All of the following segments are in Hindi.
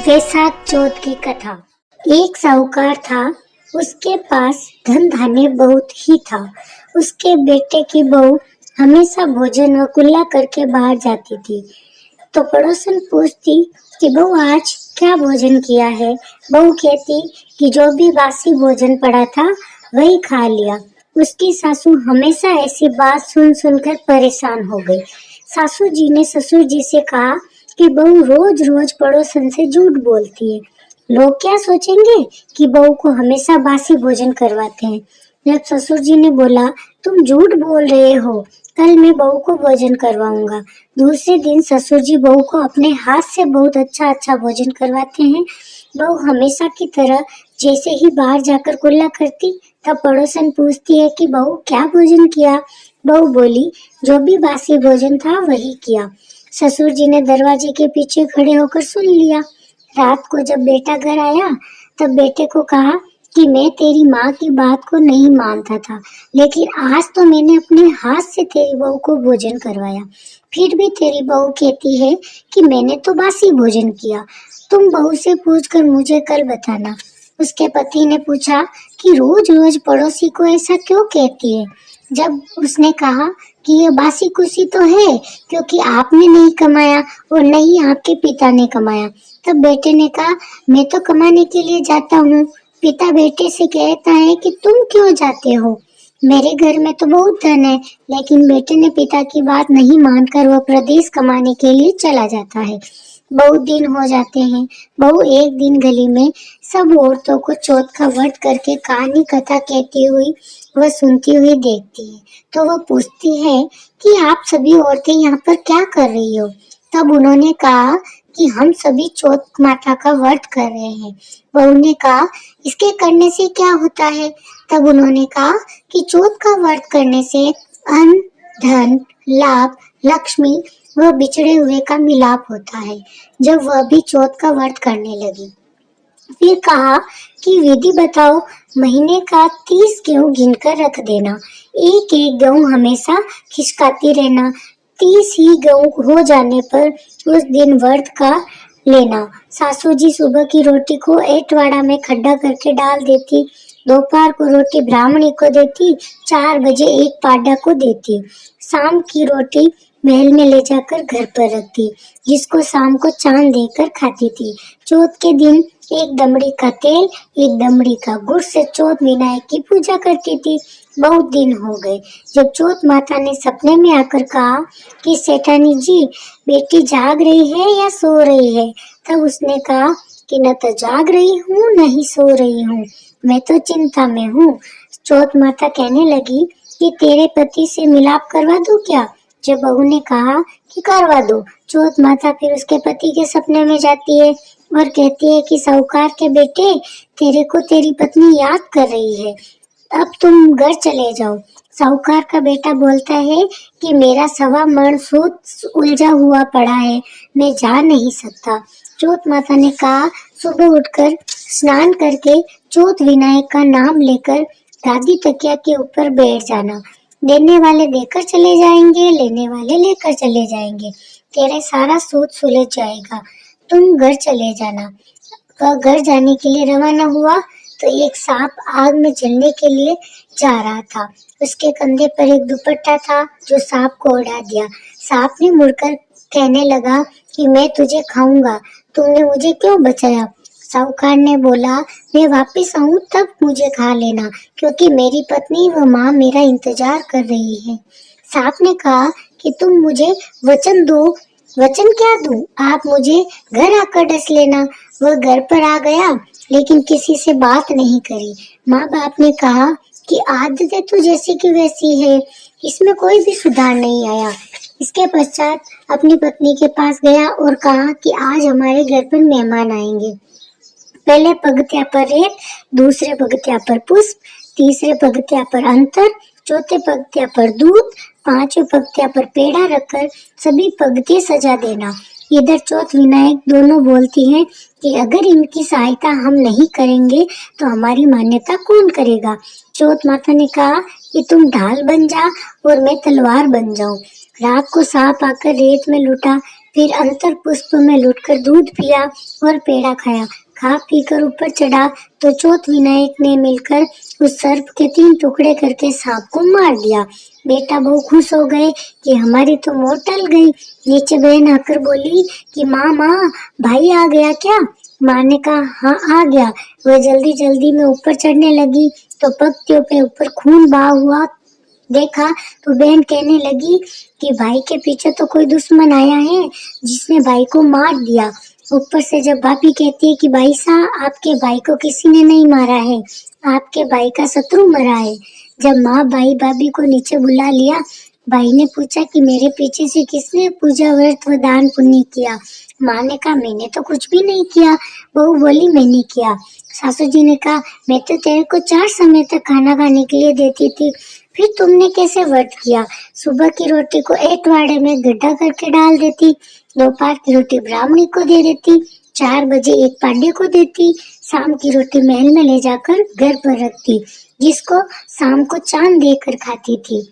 वैशाख चौथ की कथा। एक साहूकार था, उसके पास धन धान्य बहुत ही था। उसके बेटे की बहू हमेशा भोजन व कुल्ला करके बाहर जाती थी, तो पड़ोसन पूछती कि बहू आज क्या भोजन किया है। बहू कहती कि जो भी बासी भोजन पड़ा था वही खा लिया। उसकी सासू हमेशा ऐसी बात सुन सुनकर परेशान हो गई। सासू जी ने ससुर जी से कहा कि बहू रोज रोज पड़ोसन से झूठ बोलती है। लोग क्या सोचेंगे कि बहू को हमेशा बासी भोजन करवाते हैं। जब ससुर जी ने बोला, तुम झूठ बोल रहे हो, कल मैं बहू को भोजन करवाऊंगा। दूसरे दिन ससुर जी बहू को अपने हाथ से बहुत अच्छा अच्छा भोजन करवाते हैं। बहू हमेशा की तरह जैसे ही बाहर जाकर कुल्ला करती, तब पड़ोसन पूछती है कि बहू क्या भोजन किया। बहू बोली, जो भी बासी भोजन था वही किया। ससुर जी ने दरवाजे के पीछे खड़े होकर सुन लिया। रात को जब बेटा घर आया, तब बेटे को कहा कि मैं तेरी माँ की बात को नहीं मानता था, लेकिन आज तो मैंने अपने हाथ से तेरी बहू को भोजन करवाया। फिर भी तेरी बहू कहती है कि मैंने तो बासी भोजन किया। तुम बहू से पूछकर मुझे कल बताना। उसके पति ने पूछा कि रोज रोज पड़ोसी को ऐसा क्यों कहती है। जब उसने कहा कि ये बासी कुर्सी तो है, क्योंकि आपने नहीं कमाया और नहीं आपके पिता ने कमाया। तब बेटे ने कहा, मैं तो कमाने के लिए जाता हूँ। पिता बेटे से कहता है कि तुम क्यों जाते हो, मेरे घर में तो बहुत धन है। लेकिन बेटे ने पिता की बात नहीं मानकर वह प्रदेश कमाने के लिए चला जाता है। बहुत दिन हो जाते हैं। बहू एक दिन गली में सब औरतों को चौथ का व्रत करके कहानी कथा कहती हुई वह सुनती हुई देखती है, तो वह पूछती है कि आप सभी औरतें यहाँ पर क्या कर रही हो। तब उन्होंने कहा कि हम सभी चौथ माता का व्रत कर रहे हैं। बहू ने कहा, इसके करने से क्या होता है। तब उन्होंने कहा कि चौथ का व्रत करने से अन्न, धन, लाभ, लक्ष्मी व बिछड़े हुए का मिलाप होता है। जब वह भी चौथ का व्रत करने लगी, फिर कहा कि विधि बताओ, महीने का 30 गेहूं गिनकर रख देना, एक एक गेहूं हमेशा खिसकाती रहना। 30 ही गेहूं हो जाने पर उस दिन व्रत का लेना। सासू जी सुबह की रोटी को एटवाड़ा में खड्डा करके डाल देती, दोपहर को रोटी ब्राह्मणी को देती, 4 बजे एक पाडा को देती, शाम की रोटी महल में ले जाकर घर पर रखती, जिसको शाम को चांद देकर खाती थी। चौथ के दिन एक दमड़ी का तेल, एक दमड़ी का गुड़ से चौथ विनायक की पूजा करती थी। बहुत दिन हो गए। जब चौथ माता ने सपने में आकर कहा कि सेठानी जी, बेटी जाग रही है या सो रही है, तब उसने कहा कि न तो जाग रही हूँ न ही सो रही हूँ, मैं तो चिंता में हूँ। चौथ माता कहने लगी कि तेरे पति से मिलाप करवा दूं क्या। जब बहू ने कहा कि करवा दो, चौथ माता फिर उसके पति के सपने में जाती है और कहती है कि साहूकार के बेटे, तेरे को तेरी पत्नी याद कर रही है, अब तुम घर चले जाओ। साहूकार का बेटा बोलता है कि मेरा सवा मण सूत उलझा हुआ पड़ा है, मैं जा नहीं सकता। चौथ माता ने कहा, सुबह उठकर स्नान करके चौथ विनायक का नाम लेकर दादी तकिया के ऊपर बैठ जाना। देने वाले देकर चले जाएंगे, लेने वाले लेकर चले जाएंगे, तेरा सारा सूत सुलझ जाएगा, तुम घर चले जाना। वह घर जाने के लिए रवाना हुआ तो एक सांप आग में जलने के लिए जा रहा था। उसके कंधे पर एक दुपट्टा था जो सांप को उड़ा दिया। सांप ने मुड़कर कहने लगा कि मैं तुझे खाऊंगा, तुमने मुझे क्यों बचाया। साहूकार ने बोला, मैं वापस आऊं तब मुझे खा लेना, क्योंकि मेरी पत्नी व माँ मेरा इंतजार कर रही है। सांप ने कहा कि तुम मुझे वचन दो। वचन क्या दूं, आप मुझे घर आकर डस लेना। वह घर पर आ गया, लेकिन किसी से बात नहीं करी। माँ बाप ने कहा कि आदतें तो जैसी की वैसी है, इसमें कोई भी सुधार नहीं आया। इसके पश्चात अपनी पत्नी के पास गया और कहा कि आज हमारे घर पर मेहमान आएंगे। पहले पगथिया पर रेत, दूसरे पगथिया पर पुष्प, तीसरे पगथिया पर अंतर, चौथे पगथिया पर दूध, पांचवें पगथिया पर पेड़ा रखकर सभी पगथिया सजा देना। इधर चौथ विनायक दोनों बोलती हैं कि अगर इनकी सहायता हम नहीं करेंगे तो हमारी मान्यता कौन करेगा। चौथ माता ने कहा कि तुम ढाल बन जा और मैं तलवार बन जाऊं। रात को सांप आकर रेत में लुटा, फिर अंतर पुष्प में लुटकर दूध पिया और पेड़ा खाया। खा पी कर ऊपर चढ़ा तो चौथ विनायक ने मिलकर उस सर्प के 3 टुकड़े करके सांप को मार दिया। बेटा बहू खुश हो गए कि हमारी तो मौत टल गई। नीचे बहन आकर बोली कि माँ माँ, भाई आ गया क्या? माँ ने कहा हाँ आ गया। वह जल्दी जल्दी में ऊपर चढ़ने लगी तो पत्तियों पे ऊपर खून बहा हुआ देखा तो बहन कहने लगी कि भाई के पीछे तो कोई दुश्मन आया है जिसने भाई को मार दिया। ऊपर से जब भाभी कहती है कि भाई साहब, आपके भाई को किसी ने नहीं मारा है, आपके भाई का शत्रु मरा है। जब माँ भाई भाभी को नीचे बुला लिया, भाई ने पूछा कि मेरे पीछे से किसने पूजा व्रत व दान पुण्य किया? माँ ने कहा मैंने तो कुछ भी नहीं किया। बहू बोली मैंने किया। सासू जी ने कहा मैं तो तेरे को 4 समय तक खाना खाने के लिए देती थी, फिर तुमने कैसे व्रत किया? सुबह की रोटी को एटवाड़े में गड्ढा करके डाल देती, दोपहर की रोटी ब्राह्मणी को दे देती, 4 बजे एक पांडे को देती, शाम की रोटी महल में ले जाकर घर पर रखती, जिसको शाम को चांद देकर खाती थी।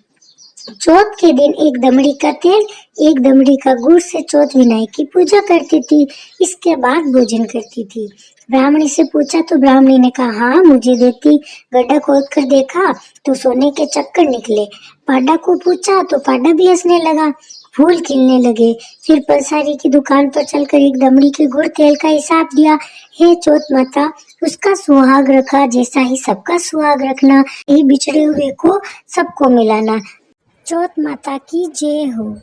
चौथ के दिन एक दमड़ी का तेल, एक दमड़ी का गुड़ से चौथ विनायक की पूजा करती थी। इसके बाद भोजन करती थी। ब्राह्मणी से पूछा तो ब्राह्मणी ने कहा हाँ मुझे देती। गड्ढा खोद कर देखा तो सोने के चक्कर निकले। पाडा को पूछा तो पाडा भी हंसने लगा, फूल खिलने लगे। फिर पलसारी की दुकान पर चलकर एक दमड़ी के गुड़ तेल का हिसाब दिया। हे चौथ माता, उसका सुहाग रखा जैसा ही सबका सुहाग रखना, ये बिछड़े हुए को सबको मिलाना। चौथ माता की जय हो।